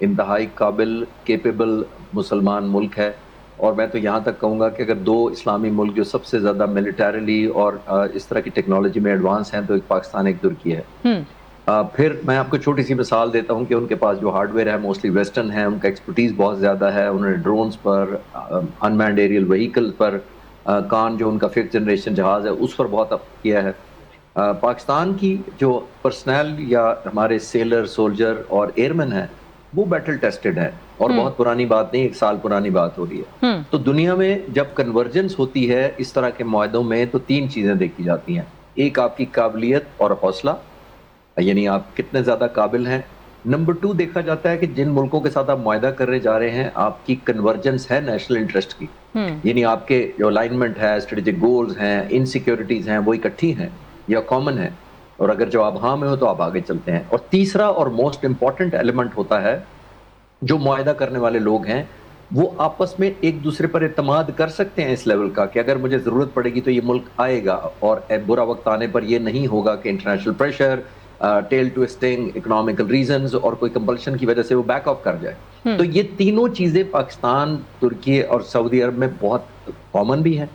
انتہائی قابل کیپیبل مسلمان ملک ہے، اور میں تو یہاں تک کہوں گا کہ اگر دو اسلامی ملک جو سب سے زیادہ ملیٹریلی اور اس طرح کی ٹیکنالوجی میں ایڈوانس ہیں تو ایک پاکستان ایک ترکی ہے۔ پھر میں آپ کو چھوٹی سی مثال دیتا ہوں کہ ان کے پاس جو ہارڈ ویئر ہے موسٹلی ویسٹرن ہے، ان کا ایکسپرٹیز بہت زیادہ ہے، انہوں نے ڈرونز پر، انمینڈ ایریل وہیکل پر، کان جو ان کا 5th جنریشن جہاز ہے اس پر بہت اپ کیا ہے۔ پاکستان کی جو پرسنل یا ہمارے سیلر، سولجر اور ایئرمین ہیں وہ بیٹل ٹیسٹڈ ہے، اور بہت پرانی بات نہیں، 1 سال پرانی بات ہو رہی ہے۔ تو دنیا میں جب کنورجنس ہوتی ہے اس طرح کے معاہدوں میں تو 3 چیزیں دیکھی جاتی ہیں۔ ایک آپ کی قابلیت اور حوصلہ، یعنی آپ کتنے زیادہ قابل ہیں۔ نمبر 2 دیکھا جاتا ہے کہ جن ملکوں کے ساتھ آپ معاہدہ کرنے جا رہے ہیں آپ کی کنورجنس ہے نیشنل انٹرسٹ کی، یعنی آپ کے جو الائنمنٹ ہے، اسٹریٹجک گولز ہیں، انسیکیورٹیز ہیں، وہ اکٹھی ہیں یا کامن ہیں، اور اگر جواب ہاں میں ہو تو آپ آگے چلتے ہیں۔ اور تیسرا اور موسٹ امپورٹنٹ ایلیمنٹ ہوتا ہے، جو معاہدہ کرنے والے لوگ ہیں وہ آپس میں ایک دوسرے پر اعتماد کر سکتے ہیں اس لیول کا کہ اگر مجھے ضرورت پڑے گی تو یہ ملک آئے گا، اور برا وقت آنے پر یہ نہیں ہوگا کہ international pressure, tell ٹوسٹنگ، economical reasons اور کوئی کمپلشن کی وجہ سے وہ بیک آف کر جائے۔ تو یہ تینوں چیزیں پاکستان، ترکی اور سعودی عرب میں بہت کامن بھی ہیں۔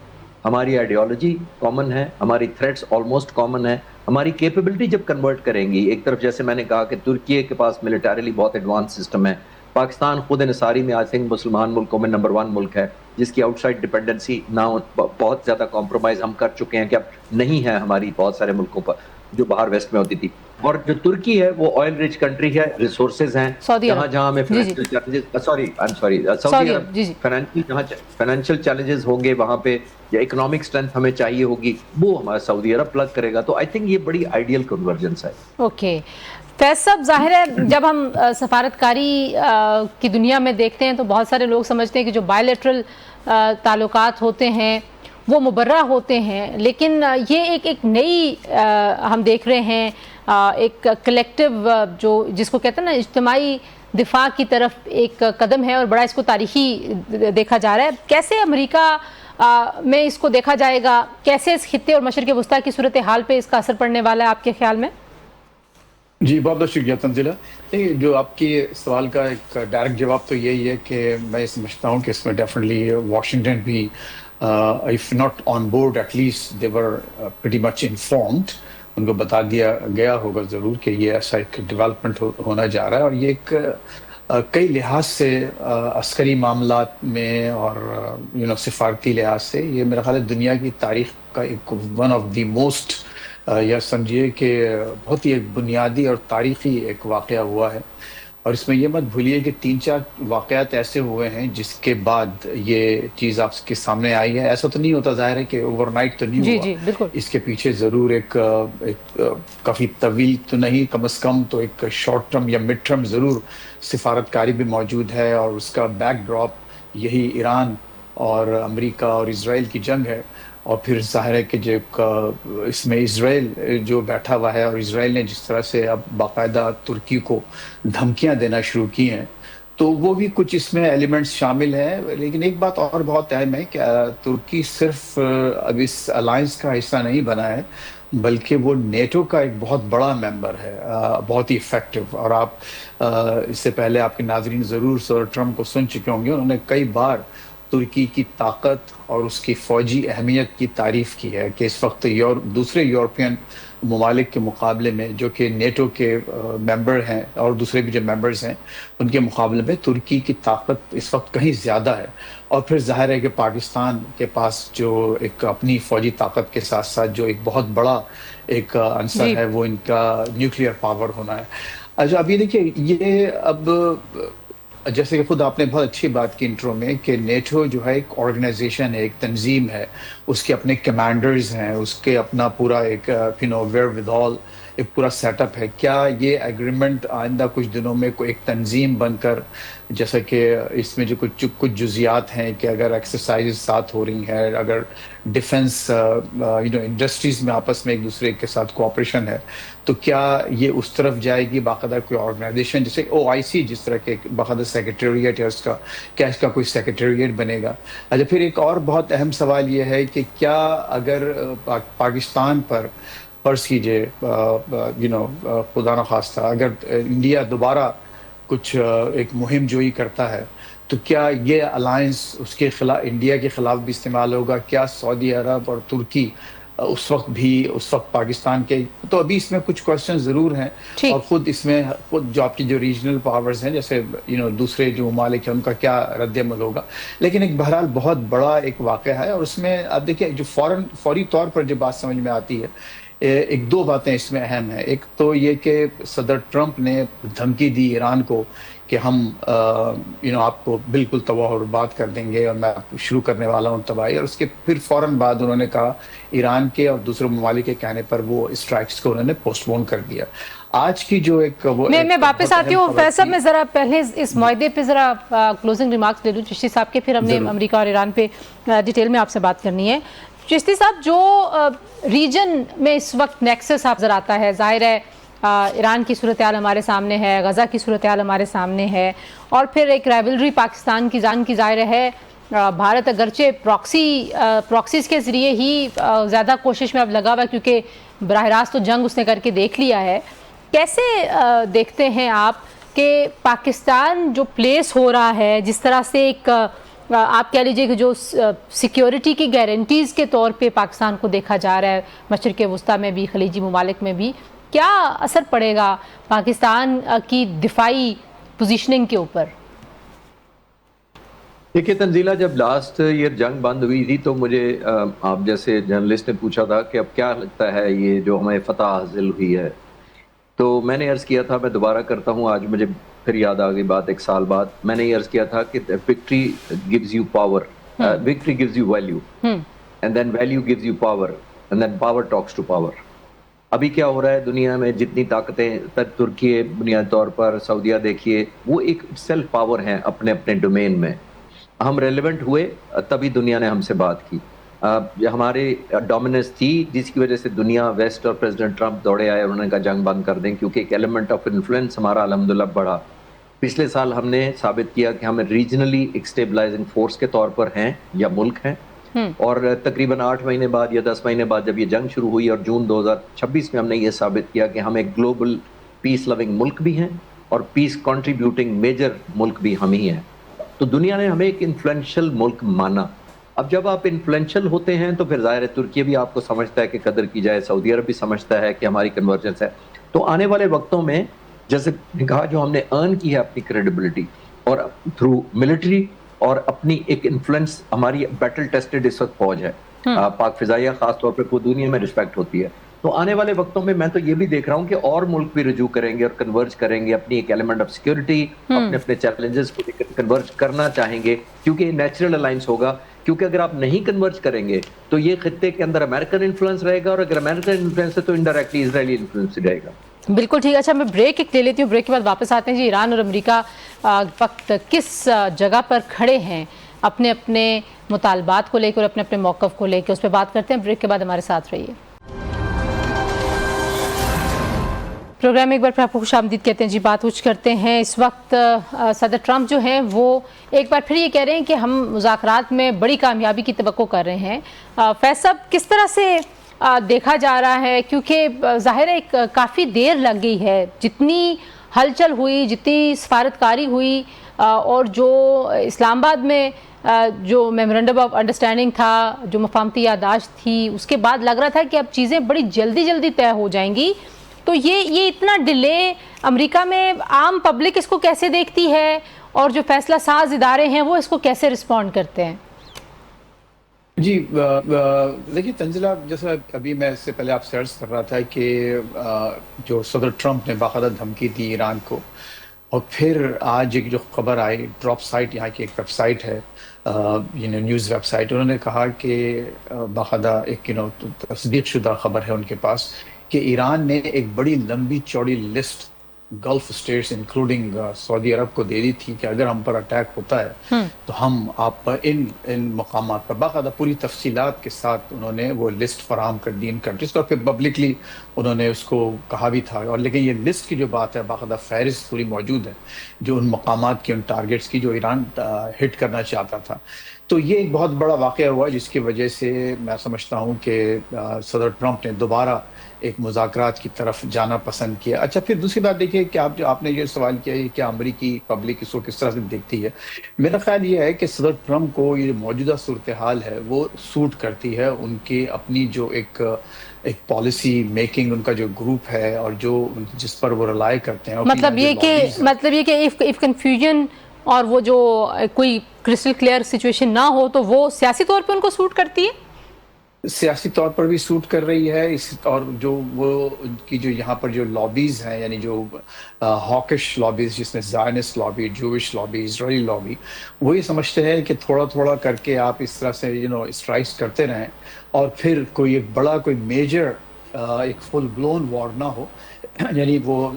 ہماری آئیڈیالوجی کامن ہے، ہماری تھریٹس آلموسٹ کامن ہے، ہماری کیپیبلٹی جب کنورٹ کریں گی، ایک طرف جیسے میں نے کہا کہ ترکی کے پاس ملیٹریلی بہت ایڈوانس سسٹم ہے، پاکستان خود انحصاری میں آئی تھنک مسلمان ملکوں میں نمبر 1 ملک ہے جس کی آؤٹ سائڈ ڈپینڈنسی نہ بہت زیادہ کمپرومائز ہم کر چکے ہیں کہ اب نہیں ہے ہماری بہت سارے ملکوں پر جو باہر ویسٹ میں ہوتی تھی۔ اور جو ترکی ہے وہ آئل رچ کنٹری ہے، ریسورسز ہیں، جہاں جہاں ہمیں فائنینشیل چیلنجز، سعودی عرب فائنینشیل چیلنجز ہوں گے وہاں پہ، یا اکنامک اسٹرینتھ ہمیں چاہیے ہوگی، وہ ہمارا سعودی عرب پلگ کرے گا۔ تو آئی تھنک یہ بڑی آئیڈیل کنورجنس ہے۔ اوکے فیض صاحب، ظاہر ہے جب ہم سفارتکاری کی دنیا میں دیکھتے ہیں تو بہت سارے لوگ سمجھتے ہیں کہ جو بائیلیٹرل تعلقات ہوتے ہیں وہ مبرہ ہوتے ہیں، لیکن یہ ایک نئی ہم دیکھ رہے ہیں ایک کلیکٹیو جو جس کو کہتے ہیں نا اجتماعی دفاع کی طرف ایک قدم ہے، اور بڑا اس کو تاریخی دیکھا جا رہا ہے۔ کیسے امریکہ میں اس کو دیکھا جائے گا، کیسے اس خطے اور مشرق وسطیٰ کی صورتحال پہ اس کا اثر پڑنے والا ہے آپ کے خیال میں؟ جی بہت بہت شکریہ تنزیلہ۔ جو آپ کی سوال کا ایک ڈائریکٹ جواب تو یہی ہے کہ میں سمجھتا ہوں کہ اس میں ڈیفینیٹلی واشنگٹن بھی if not on board at least they were pretty much informed, ان کو بتا دیا گیا ہوگا ضرور کہ یہ ایسا ایک ڈیولپمنٹ ہونا جا رہا ہے، اور یہ ایک کئی لحاظ سے عسکری معاملات میں اور سفارتی لحاظ سے یہ میرا خیال ہے دنیا کی تاریخ کا ایک ون آف دی موسٹ یا سمجھیے کہ بہت ہی ایک بنیادی اور تاریخی ایک واقعہ ہوا ہے۔ اور اس میں یہ مت بھولیے کہ 3-4 واقعات ایسے ہوئے ہیں جس کے بعد یہ چیز آپ کے سامنے آئی ہے۔ ایسا تو نہیں ہوتا، ظاہر ہے کہ اوور نائٹ تو نہیں ہوا، جی بالکل، اس کے پیچھے ضرور ایک کافی طویل تو نہیں، کم از کم تو ایک شارٹ ٹرم یا مڈ ٹرم ضرور سفارتکاری بھی موجود ہے، اور اس کا بیک ڈراپ یہی ایران اور امریکہ اور اسرائیل کی جنگ ہے۔ اور پھر ظاہر ہے کہ جو اس میں اسرائیل جو بیٹھا ہوا ہے، اور اسرائیل نے جس طرح سے اب باقاعدہ ترکی کو دھمکیاں دینا شروع کی ہیں، تو وہ بھی کچھ اس میں ایلیمنٹس شامل ہیں۔ لیکن ایک بات اور بہت اہم ہے کہ ترکی صرف اب اس الائنس کا حصہ نہیں بنا ہے، بلکہ وہ نیٹو کا ایک بہت بڑا ممبر ہے، بہت ہی افیکٹو۔ اور آپ اس سے پہلے آپ کے ناظرین ضرور سر ٹرمپ کو سن چکے ہوں گے، انہوں نے کئی بار ترکی کی طاقت اور اس کی فوجی اہمیت کی تعریف کی ہے کہ اس وقت دوسرے یورپین ممالک کے مقابلے میں جو کہ نیٹو کے ممبر ہیں اور دوسرے بھی جو ممبرز ہیں ان کے مقابلے میں ترکی کی طاقت اس وقت کہیں زیادہ ہے۔ اور پھر ظاہر ہے کہ پاکستان کے پاس جو ایک اپنی فوجی طاقت کے ساتھ ساتھ جو ایک بہت بڑا ایک عنصر ہے وہ ان کا نیوکلیئر پاور ہونا ہے۔ اچھا اب یہ دیکھیے، یہ اب جیسے کہ خود آپ نے بہت اچھی بات کی انٹرو میں کہ نیٹو جو ہے ایک آرگنائزیشن ہے، ایک تنظیم ہے، اس کے اپنے کمانڈرز ہیں، اس کے اپنا پورا ایک ویئر ود آل ایک پورا سیٹ اپ ہے۔ کیا یہ ایگریمنٹ آئندہ کچھ دنوں میں کوئی ایک تنظیم بن کر، جیسا کہ اس میں جو کچھ جزیات ہیں کہ اگر ایکسرسائز ساتھ ہو رہی ہیں، اگر ڈیفنس انڈسٹریز میں آپس میں ایک دوسرے کے ساتھ کوآپریشن ہے، تو کیا یہ اس طرف جائے گی باقاعدہ کوئی آرگنائزیشن جیسے OIC جس طرح کے باقاعدہ سیکریٹریٹ ہے، کیا اس کا کوئی سیکریٹریٹ بنے گا؟ اچھا پھر ایک اور بہت اہم سوال یہ ہے کہ کیا اگر پاکستان پر فرض کیجئے خدا نخواستہ اگر انڈیا دوبارہ کچھ ایک مہم جوئی کرتا ہے تو کیا یہ الائنس اس کے خلاف انڈیا کے خلاف بھی استعمال ہوگا؟ کیا سعودی عرب اور ترکی اس وقت پاکستان کے، تو ابھی اس میں کچھ کوشچن ضرور ہیں، اور خود اس میں خود جو آپ کی جو ریجنل پاورز ہیں جیسے دوسرے جو ممالک ہیں ان کا کیا رد عمل ہوگا، لیکن ایک بہرحال بہت بڑا ایک واقعہ ہے، اور اس میں آپ دیکھیں جو فوری طور پر جو بات سمجھ میں آتی ہے، ایک دو باتیں اس میں اہم ہیں۔ ایک تو یہ کہ صدر ٹرمپ نے دھمکی دی ایران کو کہ ہم آپ کو بالکل تباہ و برباد کر دیں گے اور میں شروع کرنے والا ہوں تباہی، اور اس کے پھر فوراً بعد انہوں نے کہا ایران کے اور دوسرے ممالک کے کہنے پر وہ اسٹرائکس کو انہوں نے پوسٹ پون کر دیا۔ آج کی جو ایک میں واپس آتی ہوں فیصل، میں ذرا پہلے اس معاہدے پہ ذرا کلوزنگ ریمارکس لے لوں چشتی صاحب کے، پھر ہم نے امریکہ اور ایران پہ ڈیٹیل میں آپ سے بات کرنی ہے۔ چشتی صاحب، جو ریجن میں اس وقت نیکسس آپ نظر آتا ہے، ظاہر ہے ایران کی صورتحال ہمارے سامنے ہے، غزہ کی صورتحال ہمارے سامنے ہے، اور پھر ایک رائیولری پاکستان کی جان کی ظاہر ہے۔ بھارت اگرچہ پراکسیز کے ذریعے ہی زیادہ کوشش میں اب لگا ہوا ہے، کیونکہ براہ راست تو جنگ اس نے کر کے دیکھ لیا ہے۔ کیسے دیکھتے ہیں آپ کہ پاکستان جو پلیس ہو رہا ہے، جس طرح سے ایک آپ کہہ لیجئے کہ جو سیکیورٹی کی گارنٹیز کے طور پہ پاکستان کو دیکھا جا رہا ہے مشرق وسطیٰ میں بھی، خلیجی ممالک میں بھی، کیا اثر پڑے گا پاکستان کی دفاعی پوزیشننگ کے اوپر؟ دیکھیے تنزیلہ، جب لاسٹ ایئر جنگ بند ہوئی تھی تو مجھے آپ جیسے جرنلسٹ نے پوچھا تھا کہ اب کیا لگتا ہے یہ جو ہمیں فتح حاصل ہوئی ہے، تو میں نے عرض کیا تھا، میں دوبارہ کرتا ہوں، آج مجھے پھر یاد آ گئی بات ایک سال بعد، میں نے یہ عرض کیا تھا کہ victory gives you power, victory gives you value, and then value gives you power, and then power talks to power. ابھی کیا ہو رہا ہے دنیا میں، جتنی طاقتیں، ترکی بنیادی طور پر، سعودیہ دیکھیے، وہ ایک سیلف پاور ہیں اپنے اپنے ڈومین میں۔ ہم ریلیونٹ ہوئے تبھی دنیا نے ہم سے بات کی، ہمارے ڈومیننس تھی جس کی وجہ سے دنیا ویسٹ اور پریزیڈنٹ ٹرمپ دوڑے آئے، انہوں نے کہا جنگ بند کر دیں، کیونکہ ایک ایلیمنٹ آف انفلوئنس ہمارا الحمدللہ بڑھا۔ پچھلے سال ہم نے ثابت کیا کہ ہم ریجنلی ایک اسٹیبلائزنگ فورس کے طور پر ہیں یا ملک ہیں، اور تقریباً 8 مہینے بعد یا 10 مہینے بعد جب یہ جنگ شروع ہوئی اور جون 2026 میں ہم نے یہ ثابت کیا کہ ہم ایک گلوبل پیس لونگ ملک بھی ہیں اور پیس کنٹریبیوٹنگ میجر ملک بھی ہم ہی ہیں، تو دنیا نے ہمیں ایک انفلوئنشل ملک مانا۔ اب جب آپ انفلوئنشل ہوتے ہیں تو پھر ظاہر ہے ترکی بھی آپ کو سمجھتا ہے کہ قدر کی جائے، سعودی عرب بھی سمجھتا ہے کہ ہماری کنورجنس ہے، تو آنے والے وقتوں میں جیسے کہا جو ہم نے ارن کی ہے اپنی کریڈیبلٹی اور تھرو ملٹری اور اپنی ایک انفلوئنس، ہماری بیٹل ٹیسٹڈ اس وقت فوج ہے، پاک فضائیہ خاص طور پہ پوری دنیا میں رسپیکٹ ہوتی ہے، تو آنے والے وقتوں میں میں تو یہ بھی دیکھ رہا ہوں کہ اور ملک بھی رجوع کریں گے اور کنورج کریں گے اپنی ایک ایلیمنٹ آف سیکورٹی، اپنے اپنے چیلنجز کو کنورج کرنا چاہیں گے، کیونکہ یہ نیچرل الائنس ہوگا، کیونکہ اگر آپ نہیں کنورج کریں گے تو یہ خطے کے اندر امریکن انفلوئنس رہے گا، اور اگر امریکن انفلوئنس ہے تو انڈائریکٹلی اسرائیلی انفلوئنس رہے گا۔ بالکل ٹھیک ہے، اچھا میں بریک ایک لے لیتی ہوں، بریک کے بعد واپس آتے ہیں۔ جی، ایران اور امریکہ وقت کس جگہ پر کھڑے ہیں اپنے اپنے مطالبات کو لے کے اور اپنے اپنے موقف کو لے کے، اس پہ بات کرتے ہیں۔ بریک کے بعد ہمارے ساتھ رہیے۔ پروگرام میں ایک بار پھر آپ کو خوش آمدید کہتے ہیں۔ جی، بات کچھ کرتے ہیں۔ اس وقت صدر ٹرمپ جو ہیں وہ ایک بار پھر یہ کہہ رہے ہیں کہ ہم مذاکرات میں بڑی کامیابی کی توقع کر رہے ہیں۔ فیصل، کس طرح سے دیکھا جا رہا ہے؟ کیونکہ ظاہر ہے کافی دیر لگ گئی ہے، جتنی ہلچل ہوئی، جتنی سفارتکاری ہوئی، اور جو اسلام آباد میں جو میمورنڈم آف انڈرسٹینڈنگ تھا، جو مفاہمتی یادداشت تھی، اس کے بعد لگ رہا تھا کہ اب چیزیں بڑی جلدی طے ہو جائیں گی، تو یہ اتنا ڈیلے امریکہ میں عام پبلک اس کو کیسے دیکھتی ہے، اور جو فیصلہ ساز ادارے ہیں وہ اس کو کیسے رسپونڈ کرتے ہیں؟ جی دیکھیے تنزیلہ، جیسا ابھی میں اس سے پہلے آپ سے عرض کر رہا تھا کہ جو صدر ٹرمپ نے باقاعدہ دھمکی دی ایران کو، اور پھر آج ایک جو خبر آئی، ڈراپ سائٹ یہاں کی ایک ویب سائٹ ہے، نیوز ویب سائٹ، انہوں نے کہا کہ باقاعدہ ایک تصدیق شدہ خبر ہے ان کے پاس کہ ایران نے ایک بڑی لمبی چوڑی لسٹ گلف اسٹیٹس انکلوڈنگ سعودی عرب کو دے دی تھی کہ اگر ہم پر اٹیک ہوتا ہے تو ہم آپ پر ان مقامات پر باقاعدہ پوری تفصیلات کے ساتھ انہوں نے وہ لسٹ فراہم کر دی ان کنٹریز، اور پھر پبلکلی انہوں نے اس کو کہا بھی تھا، اور لیکن یہ لسٹ کی جو بات ہے باقاعدہ فہرست پوری موجود ہے جو ان مقامات کی، ان ٹارگیٹس کی جو ایران ہٹ کرنا چاہتا تھا۔ تو یہ ایک بہت بڑا واقعہ ہوا جس کی وجہ سے میں سمجھتا ہوں کہ صدر ٹرمپ نے دوبارہ ایک مذاکرات کی طرف جانا پسند کیا. اچھا پھر دوسری بات دیکھیے کہ آپ نے یہ سوال کیا ہے کہ امریکی پبلک اس کو کس طرح سے دیکھتی ہے. میرا خیال یہ ہے کہ صدر ٹرمپ کو یہ موجودہ صورتحال ہے وہ سوٹ کرتی ہے. ان کی اپنی جو ایک پالیسی میکنگ ان کا جو گروپ ہے اور جو جس پر وہ رلائی کرتے ہیں. مطلب یہ کہ if کنفیوژن اور وہ جو کوئی کرسٹل کلیئر سچویشن نہ ہو تو وہ سیاسی طور پہ ان کو سوٹ کرتی ہے. سیاسی طور پر بھی سوٹ کر رہی ہے اور جو وہ ان کی جو یہاں پر جو لابیز ہیں یعنی جو ہاکش لابیز جس میں زائنسٹ لابی, جوش لابی, اسرائیلی لابی, وہ یہ سمجھتے ہیں کہ تھوڑا تھوڑا کر کے آپ اس طرح سے اسٹرائکس کرتے رہیں اور پھر کوئی ایک بڑا کوئی میجر ایک فل بلون وار نہ ہو. یعنی وہ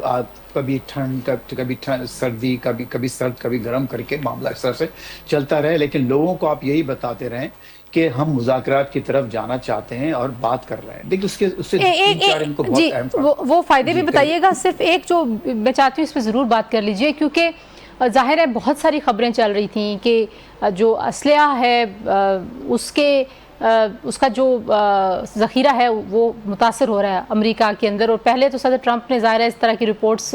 کبھی ٹھنڈ کبھی سردی کبھی سرد کبھی گرم کر کے معاملہ اس طرح سے چلتا رہے, لیکن لوگوں کو آپ یہی بتاتے رہیں کہ ہم مذاکرات کی طرف جانا چاہتے ہیں اور بات کر رہے ہیں. دیکھیے اس سے ان کو بہت اہم وہ فائدے بھی بتائیے گا. صرف ایک جو میں چاہتی ہوں اس پہ ضرور بات کر لیجئے کیونکہ ظاہر ہے بہت ساری خبریں چل رہی تھیں کہ جو اسلحہ ہے اس کا جو ذخیرہ ہے وہ متاثر ہو رہا ہے امریکہ کے اندر. اور پہلے تو صدر ٹرمپ نے ظاہر ہے اس طرح کی رپورٹس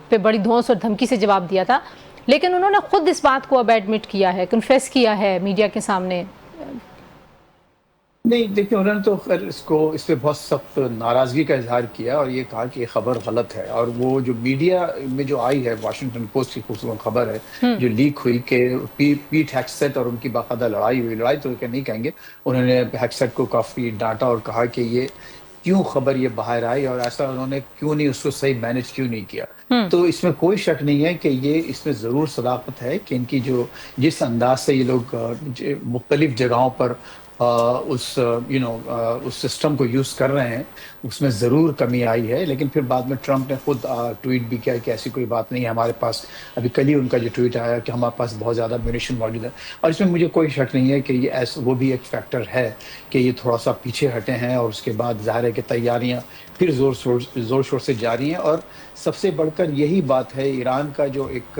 پہ بڑی دھونس اور دھمکی سے جواب دیا تھا, لیکن انہوں نے خود اس بات کو اب ایڈمٹ کیا ہے, کنفیس کیا ہے میڈیا کے سامنے. نہیں دیکھیں انہوں نے تو اس پہ بہت سخت ناراضگی کا اظہار کیا اور یہ کہا کہ یہ خبر غلط ہے. اور وہ جو میڈیا میں جو آئی ہے واشنگٹن پوسٹ کی خوبصورت خبر ہے جو لیک ہوئی کہ پیٹ ہیگسیٹ اور ان کی باقاعدہ لڑائی تو کہ نہیں کہیں گے, انہوں نے ہیگسیٹ کو کافی ڈانٹا اور کہا کہ یہ کیوں خبر یہ باہر آئی اور ایسا انہوں نے کیوں نہیں اس کو صحیح مینج کیوں نہیں کیا. تو اس میں کوئی شک نہیں ہے کہ یہ اس میں ضرور صداقت ہے کہ ان کی جو جس انداز سے یہ لوگ مختلف جگہوں پر اس سسٹم کو یوز کر رہے ہیں اس میں ضرور کمی آئی ہے. لیکن پھر بعد میں ٹرمپ نے خود ٹویٹ بھی کیا کہ ایسی کوئی بات نہیں ہے ہمارے پاس. ابھی کل ہی ان کا جو ٹویٹ آیا کہ ہمارے پاس بہت زیادہ میونیشن موجود ہے. اور اس میں مجھے کوئی شک نہیں ہے کہ یہ وہ بھی ایک فیکٹر ہے کہ یہ تھوڑا سا پیچھے ہٹے ہیں اور اس کے بعد ظاہر ہے کہ تیاریاں پھر زور شور سے جاری ہیں. اور سب سے بڑھ کر یہی بات ہے ایران کا جو ایک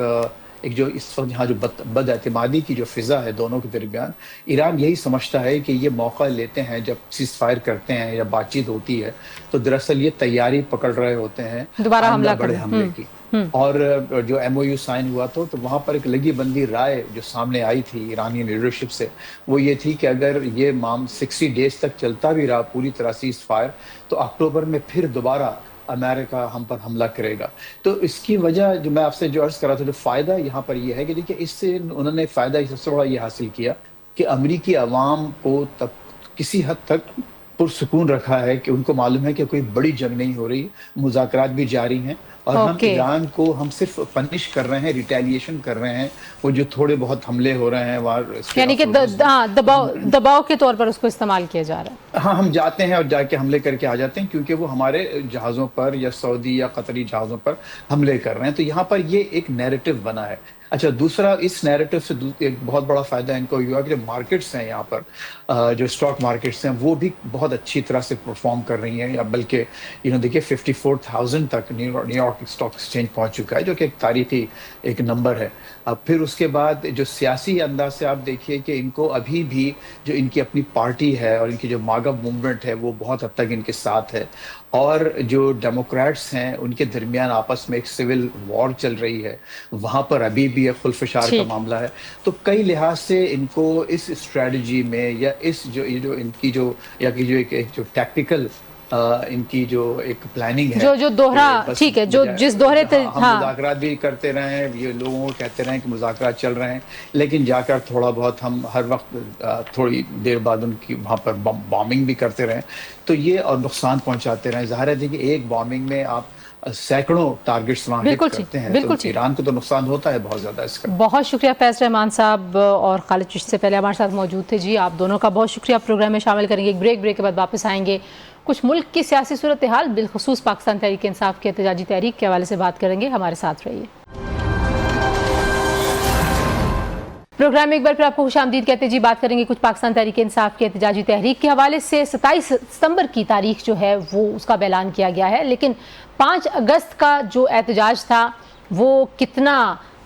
جو اس وقت یہاں جو بد اعتمادی کی جو فضا ہے دونوں کے درمیان, ایران یہی سمجھتا ہے کہ یہ موقع لیتے ہیں جب سیز فائر کرتے ہیں یا بات چیت ہوتی ہے تو دراصل یہ تیاری پکڑ رہے ہوتے ہیں دوبارہ بڑے حملے کی. اور جو ایم او یو سائن ہوا تو وہاں پر ایک لگی بندی رائے جو سامنے آئی تھی ایرانی لیڈرشپ سے وہ یہ تھی کہ اگر یہ 60 ڈیز تک چلتا بھی رہا پوری طرح سیز فائر تو اکتوبر میں پھر دوبارہ امریکہ ہم پر حملہ کرے گا. تو اس کی وجہ جو میں آپ سے جو عرض کر رہا تھا جو فائدہ یہاں پر یہ ہے کہ دیکھیے اس سے انہوں نے فائدہ سب سے بڑا یہ حاصل کیا کہ امریکی عوام کو کسی حد تک پرسکون رکھا ہے کہ ان کو معلوم ہے کہ کوئی بڑی جنگ نہیں ہو رہی, مذاکرات بھی جاری ہیں اور ہم ایران کو ہم صرف پنش کر رہے ہیں, ریٹیلیشن کر رہے ہیں. وہ جو تھوڑے بہت حملے ہو رہے ہیں یعنی کہ دباؤ کے طور پر اس کو استعمال کیا جا رہا ہے. ہاں ہم جاتے ہیں اور جا کے حملے کر کے آ جاتے ہیں کیونکہ وہ ہمارے جہازوں پر یا سعودی یا قطری جہازوں پر حملے کر رہے ہیں. تو یہاں پر یہ ایک نیریٹو بنا ہے. اچھا دوسرا اس نیریٹو سے ایک بہت بڑا فائدہ ان کو ہوا کہ جو مارکیٹس ہیں یہاں پر جو اسٹاک مارکیٹس ہیں وہ بھی بہت اچھی طرح سے پرفارم کر رہی ہیں. یا بلکہ دیکھیے 54,000 تک نیو یارک اسٹاک ایکسچینج پہنچ چکا ہے جو کہ ایک تاریخی ایک نمبر ہے. اب پھر اس کے بعد جو سیاسی انداز سے آپ دیکھیے کہ ان کو ابھی بھی جو ان کی اپنی پارٹی ہے اور ان کی جو ماگا موومنٹ ہے وہ بہت حد تک ان کے ساتھ ہے. اور جو ڈیموکریٹس ہیں ان کے درمیان آپس میں ایک سول وار چل رہی ہے, وہاں پر ابھی بھی ایک خلفشار کا معاملہ ہے. تو کئی لحاظ سے ان کو اس اسٹریٹجی میں یا اس جو ان کی جو ایک جو ٹیکٹیکل ان کی جو ایک پلاننگ ہے جو دوہرا ٹھیک ہے جو جس دوہرے ہم مذاکرات بھی کرتے رہے ہیں, یہ لوگوں کو کہتے رہے کہ مذاکرات چل رہے ہیں لیکن جا کر تھوڑا بہت ہم ہر وقت تھوڑی دیر بعد ان کی وہاں پر بامبنگ بھی کرتے رہے تو یہ اور نقصان پہنچاتے رہے. ظاہر ہے کہ ایک بامبنگ میں آپ سینکڑوں ٹارگٹس وہاں ہٹ کرتے ہیں تو ایران کو تو نقصان ہوتا ہے بہت زیادہ اس کا. بہت شکریہ فیض رحمان صاحب اور خالد چشتی سے پہلے ہمارے ساتھ موجود تھے. جی آپ دونوں کا بہت شکریہ. پروگرام میں شامل کریں گے ایک بریک کے بعد واپس آئیں گے. کچھ ملک کی سیاسی صورتحال بالخصوص پاکستان تحریک انصاف کی احتجاجی تحریک کے حوالے سے بات کریں گے. ہمارے ساتھ رہیے. پروگرام میں ایک بار پھر آپ کو خوش آمدید کہتے ہیں. جی بات کریں گے کچھ پاکستان تحریک انصاف کی احتجاجی تحریک کے حوالے سے. 27 ستمبر کی تاریخ جو ہے وہ اس کا اعلان کیا گیا ہے, لیکن 5 اگست کا جو احتجاج تھا وہ کتنا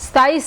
27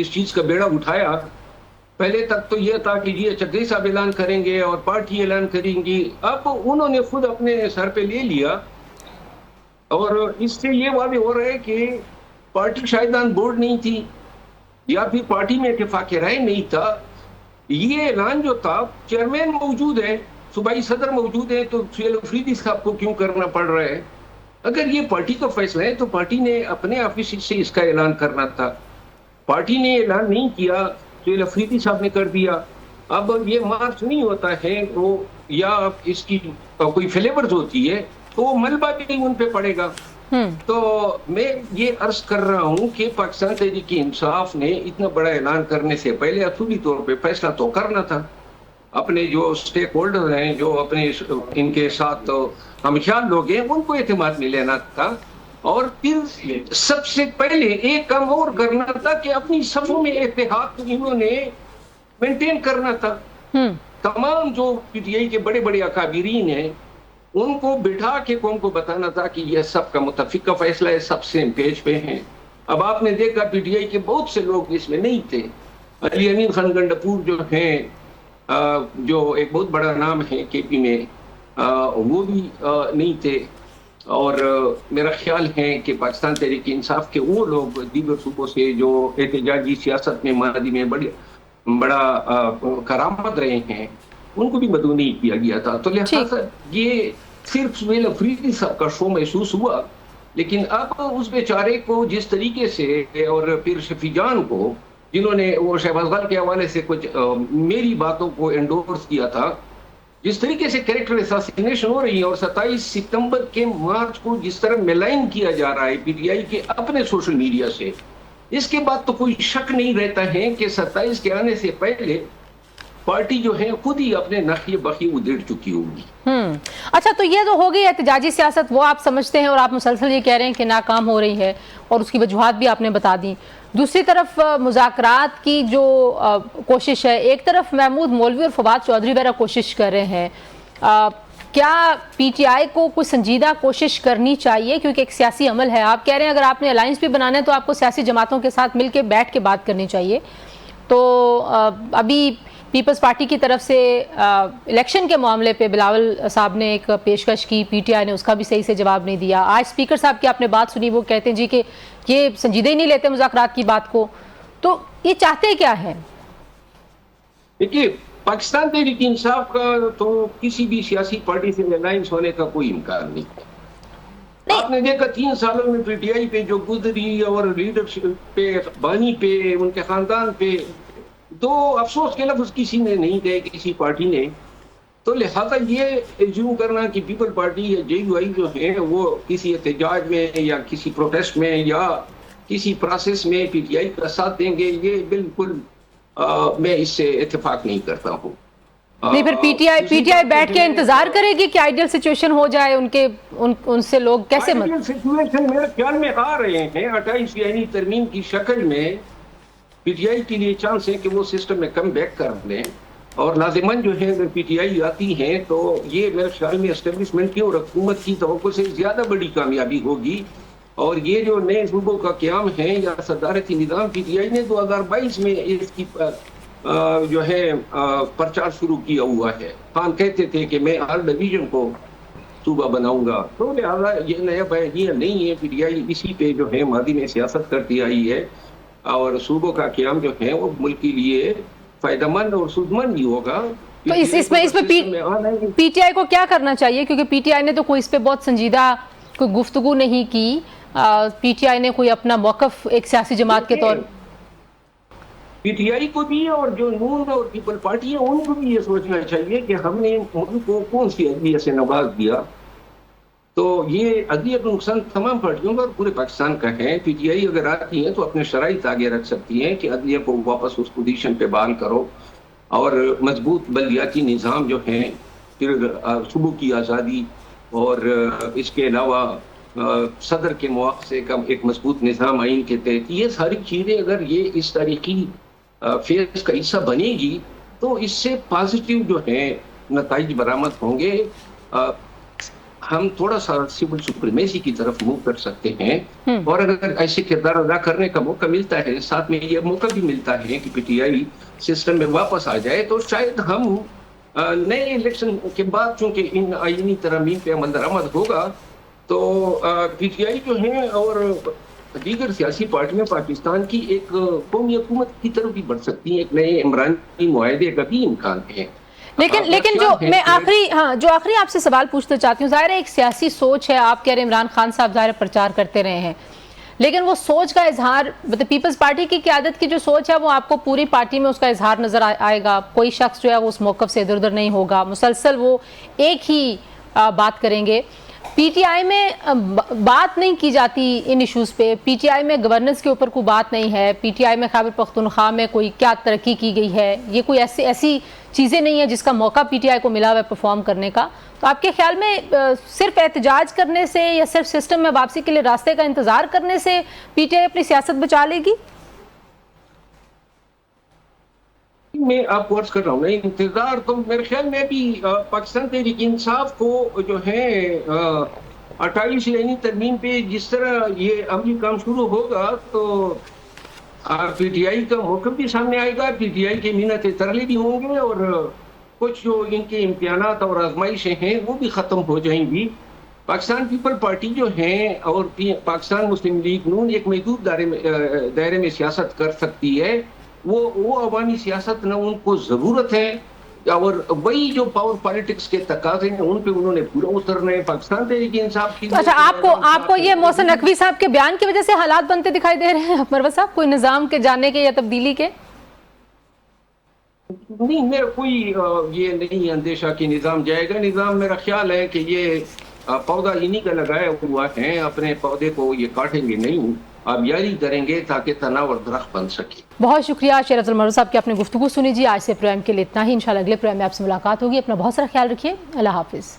اس چیز کا بیڑا اٹھایا. پہلے تک تو یہ تھا کہ یہ چودھری صاحب اعلان کریں گے اور پارٹی اعلان کریں گی. اب انہوں نے خود اپنے سر پہ لے لیا اور اس سے یہ واضح ہو رہا ہے کہ پارٹی شاہدان بورڈ نہیں تھی یا پھر پارٹی میں اتفاق رائے نہیں تھا. یہ اعلان جو تھا چیئرمین موجود ہے, صوبائی صدر موجود ہے, تو سہیل افریدی صاحب کو کیوں کرنا پڑ رہا ہے؟ اگر یہ پارٹی کا فیصلہ ہے تو پارٹی نے اپنے آفس سے اس کا اعلان کرنا تھا. پارٹی نے اعلان نہیں کیا, سہیل افریدی صاحب نے کر دیا. اب یہ مارچ نہیں ہوتا ہے وہ یا اس کی کوئی فلیورز ہوتی ہے تو وہ ملبہ بھی ان پہ پڑے گا. تو میں یہ عرض کر رہا ہوں کہ پاکستان تحریک انصاف نے اتنا بڑا اعلان کرنے سے پہلے اصولی طور پہ فیصلہ تو کرنا تھا. اپنے جو اسٹیک ہولڈر ہیں, جو اپنے ان کے ساتھ ہمخیال لوگ ہیں, ان کو اعتماد میں لینا تھا. اور پھر سب سے پہلے ایک کام اور کرنا تھا کہ اپنی صفوں میں اتحاد انہوں نے مینٹین کرنا تھا. تمام جو پی ٹی آئی کے بڑے بڑے اکابرین ہیں ان کو بٹھا کے قوم کو بتانا تھا کہ یہ سب کا متفقہ فیصلہ ہے, سب سیم پیج پہ ہیں. اب آپ نے دیکھا پی ٹی آئی کے بہت سے لوگ اس میں نہیں تھے. علی امین خان گنڈپور جو ہیں, جو ایک بہت بڑا نام ہے کے پی میں, وہ بھی نہیں تھے. اور میرا خیال ہے کہ پاکستان تحریک انصاف کے وہ لوگ دیگر صوبوں سے جو احتجاجی سیاست میں ماضی میں بڑا کارآمد رہے ہیں, ان کو بھی مدعو نہیں کیا گیا تھا. تو لہٰذا یہ صرف سہیل افریدی صاحب کا شو محسوس ہوا. لیکن اب اس بیچارے کو جس طریقے سے, اور پھر شفیع جان کو جنہوں نے وہ شہباز خان کے حوالے سے کچھ میری باتوں کو انڈورس کیا تھا, جس طریقے سے کریکٹر اساسینیشن ہو رہی ہے, اور 27 ستمبر کے مارچ کو جس طرح ملائن کیا جا رہا ہے پی ٹی آئی کے اپنے سوشل میڈیا سے, اس کے بعد تو کوئی شک نہیں رہتا ہے کہ 27 کے آنے سے پہلے پارٹی جو ہے خود ہی اپنے ناحیے بخی ادھیڑ چکی ہوگی. اچھا, تو یہ تو ہو گئی احتجاجی سیاست, وہ آپ سمجھتے ہیں اور آپ مسلسل یہ کہہ رہے ہیں کہ ناکام ہو رہی ہے, اور اس کی وجوہات بھی آپ نے بتا دی. دوسری طرف مذاکرات کی جو کوشش ہے, ایک طرف محمود مولوی اور فواد چودھری وغیرہ کوشش کر رہے ہیں, کیا پی ٹی آئی کو کوئی سنجیدہ کوشش کرنی چاہیے؟ کیونکہ ایک سیاسی عمل ہے. آپ کہہ رہے ہیں اگر آپ نے الائنس بھی بنانا ہے تو آپ کو سیاسی جماعتوں کے ساتھ مل کے بیٹھ کے بات کرنی چاہیے. تو ابھی پیپلز پارٹی کی طرف سے الیکشن کے معاملے پہ بلاول صاحب نے ایک پیشکش کی, پی ٹی آئی نے اس کا بھی صحیح سے جواب نہیں دیا. آج اسپیکر صاحب کی آپ نے بات سنی, وہ کہتے ہیں جی کہ یہ سنجیدہ ہی نہیں لیتے مذاکرات کی بات کو. تو یہ چاہتے کیا ہے؟ دیکھیے, پاکستان تحریک انصاف کا تو کسی بھی سیاسی پارٹی سے الائنس ہونے کا کوئی امکان نہیں. آپ نے دیکھا 3 سالوں میں پی ٹی آئی پہ جو گزری, اور لیڈرشپ پہ, بانی پہ, ان کے خاندان پہ, تو افسوس کے لفظ کسی نے نہیں کہے, کسی پارٹی نے. تو لہذا یہ ایزیوم کرنا کہ پیپل پارٹی یا جے یو آئی جو ہے وہ کسی احتجاج میں یا کسی پروٹیسٹ میں یا کسی پروسیس میں پی ٹی آئی کا ساتھ دیں گے, یہ بالکل میں اس سے اتفاق نہیں کرتا ہوں. نہیں, پھر پی ٹی آئی بیٹھ کے انتظار کرے گی کہ آئیڈیل سچویشن ہو جائے, ان سے لوگ کیسے آئیڈیل سچویشن میرے خیال میں آ رہے ہیں. 28 یعنی ترمیم کی شکل میں پی ٹی آئی کے لیے چانس ہے کہ وہ سسٹم میں کم بیک کر لیں, اور لازماً جو ہے اگر پی ٹی آئی آتی ہیں تو یہ میرے خیال میں اسٹیبلشمنٹ کی اور حکومت کی توقع سے زیادہ بڑی کامیابی ہوگی. اور یہ جو نئے صوبوں کا قیام ہے یا صدارتی نظام, پی ٹی آئی نے 2022 میں اس کی جو ہے پرچار شروع کیا ہوا ہے. خان کہتے تھے کہ میں ہر ڈویژن کو صوبہ بناؤں گا, تو لہٰذا یہ نیا بیانیہ نہیں ہے. پی ٹی آئی اسی پہ جو ہے ماضی میں سیاست کرتی آئی ہے, اور صوبوں کا قیام جو ہے وہ ملک کے لیے فائدہ مند اور سود مند ہی ہوگا. تو اس میں پی ٹی آئی کو کیا کرنا چاہیے؟ کیونکہ پی ٹی آئی نے تو کوئی اس پہ بہت سنجیدہ کوئی گفتگو نہیں کی. پی ٹی آئی نے کوئی اپنا موقف ایک سیاسی جماعت کے طور پی ٹی آئی کو بھی اور جو نون اور پیپل پارٹی ہے ان کو بھی یہ سوچنا چاہیے کہ ہم نے ملک کو کون سی عدلیہ سے نواز دیا. تو یہ عدلیہ کا نقصان تمام پارٹیوں کا اور پورے پاکستان کا ہے. پی ٹی آئی اگر آتی ہیں تو اپنے شرائط آگے رکھ سکتی ہیں کہ عدلیہ کو واپس اس پوزیشن پہ بحال کرو, اور مضبوط بلدیاتی نظام جو ہیں, پھر صوبوں کی آزادی, اور اس کے علاوہ صدر کے مواقع کا ایک مضبوط نظام آئین کے تحت, یہ ساری چیزیں اگر یہ اس تاریخی فیز کا حصہ بنے گی تو اس سے پازیٹیو جو ہیں نتائج برآمد ہوں گے. ہم تھوڑا سا سول سپریمیسی کی طرف موو کر سکتے ہیں، اور اگر ایسے کردار ادا کرنے کا موقع ملتا ہے، ساتھ میں یہ موقع بھی ملتا ہے کہ پی ٹی آئی سسٹم میں واپس آ جائے، تو شاید ہم نئے الیکشن کے بعد چونکہ ان آئینی ترامیم پہ عمل درآمد ہوگا تو پی ٹی آئی جو ہیں اور دیگر سیاسی پارٹیاں پاکستان کی ایک قومی حکومت کی طرف بھی بڑھ سکتی ہیں، ایک نئے عمرانی معاہدے کا بھی امکان ہے۔ لیکن جو میں آخری آپ سے سوال پوچھنا چاہتی ہوں، ظاہر ہے ایک سیاسی سوچ ہے، آپ کہہ رہے ہیں عمران خان صاحب ظاہر پرچار کرتے رہے ہیں، لیکن وہ سوچ کا اظہار پیپلز پارٹی کی قیادت کی جو سوچ ہے وہ آپ کو پوری پارٹی میں اس کا اظہار نظر آئے گا، کوئی شخص جو ہے وہ اس موقف سے ادھر ادھر نہیں ہوگا، مسلسل وہ ایک ہی بات کریں گے۔ پی ٹی آئی میں بات نہیں کی جاتی ان ایشوز پہ، پی ٹی آئی میں گورننس کے اوپر کوئی بات نہیں ہے، پی ٹی آئی میں خیبر پختونخوا میں کوئی کیا ترقی کی گئی ہے، یہ کوئی ایسی چیزیں نہیں ہیں جس کا موقع پی ٹی آئی کو ملا ہوا ہے پرفارم کرنے کا۔ تو آپ کے خیال میں صرف احتجاج کرنے سے یا صرف سسٹم میں واپسی کے لیے راستے کا انتظار کرنے سے پی ٹی آئی اپنی سیاست بچا لے گی؟ میں آپ کو عرض کر رہا ہوں انتظار تو میرے خیال میں بھی پاکستان تحریک انصاف کو جو ہے 28 آئینی ترمیم پہ جس طرح یہ عملی کام شروع ہوگا تو پی ٹی آئی کا موقف بھی سامنے آئے گا، پی ٹی آئی کے منت ترلے بھی ہوں گے، اور کچھ جو ان کے امتحانات اور آزمائشیں ہیں وہ بھی ختم ہو جائیں گی۔ پاکستان پیپل پارٹی جو ہیں اور پاکستان مسلم لیگ نون ایک محدود دائرے میں سیاست کر سکتی ہے، وہ عوامی سیاست نہ ان کو ضرورت ہے، اور وہی جو پاور پالیٹکس کے تقاضے ہیں ان پہ انہوں نے پورا اترنا ہے۔ پاکستان تحریک انصاف کی اچھا، آپ کو یہ محسن نقوی صاحب کے بیان کی وجہ سے حالات بنتے دکھائی دے رہے ہیں مروت صاحب، کوئی نظام کے جانے کے یا تبدیلی کے؟ نہیں، میرا کوئی یہ نہیں اندیشہ کہ نظام جائے گا۔ نظام میرا خیال ہے کہ یہ پودا انہی کا لگایا ہوا ہے، اپنے پودے کو یہ کاٹیں گے نہیں، آبیاری کریں گے تاکہ تناور درخت بن سکے۔ بہت شکریہ شیر افضل مروت صاحب کی اپنی گفتگو سنی جی۔ آج سے پروگرام کے لیے اتنا ہی، انشاءاللہ اگلے پروگرام میں آپ سے ملاقات ہوگی۔ اپنا بہت سارا خیال رکھیے، اللہ حافظ۔